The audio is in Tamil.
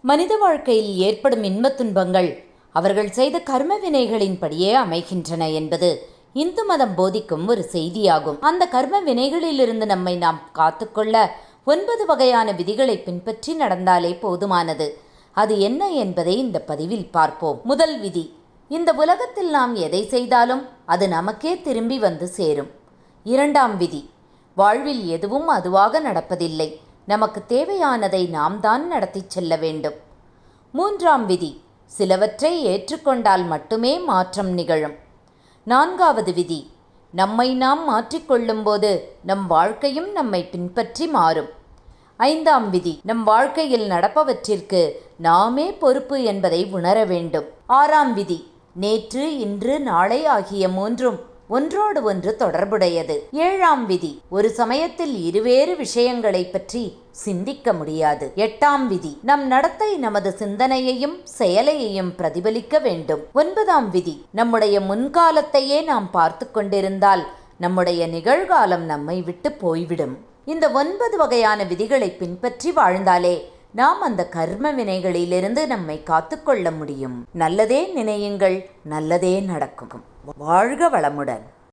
மனித வாழ்க்கையில் ஏற்படும் இன்பத் துன்பங்கள் அவர்கள் செய்த கர்ம வினைகளின்படியே அமைகின்றன என்பது இந்து மதம் போதிக்கும் ஒரு செய்தியாகும். அந்த கர்ம வினைகளிலிருந்து நம்மை நாம் காத்துக்கொள்ள 9 வகையான விதிகளை பின்பற்றி நடந்தாலே போதுமானது. அது என்ன என்பதை இந்த பதிவில் பார்ப்போம். முதல் விதி: இந்த உலகத்தில் நாம் எதை செய்தாலும் அது நமக்கே திரும்பி வந்து சேரும். இரண்டாம் விதி: வாழ்வில் எதுவும் அதுவாக நடப்பதில்லை, நமக்கு தேவையானதை நாம் தான் நடத்தி செல்ல வேண்டும். மூன்றாம் விதி: சிலவற்றை ஏற்றுக்கொண்டால் மட்டுமே மாற்றம் நிகழும். நான்காவது விதி: நம்மை நாம் மாற்றிக்கொள்ளும்போது நம் வாழ்க்கையும் நம்மை பின்பற்றி மாறும். ஐந்தாம் விதி: நம் வாழ்க்கையில் நடப்பவற்றிற்கு நாமே பொறுப்பு என்பதை உணர வேண்டும். ஆறாம் விதி: நேற்று, இன்று, நாளை ஆகிய மூன்றும் ஒன்றோடு ஒன்று தொடர்புடையது. ஏழாம் விதி: ஒரு சமயத்தில் இருவேறு விஷயங்களை பற்றி சிந்திக்க முடியாது. எட்டாம் விதி: நம் நடத்தை நமது சிந்தனையையும் செயலையையும் பிரதிபலிக்க வேண்டும். ஒன்பதாம் விதி: நம்முடைய முன்காலத்தையே நாம் பார்த்து கொண்டிருந்தால் நம்முடைய நிகழ்காலம் நம்மை விட்டு போய்விடும். இந்த 9 வகையான விதிகளை பின்பற்றி வாழ்ந்தாலே நாம் அந்த கர்ம வினைகளிலிருந்து நம்மை காத்துக்கொள்ள முடியும். நல்லதே நினையுங்கள், நல்லதே நடக்கும். வாழ்க வளமுடன்.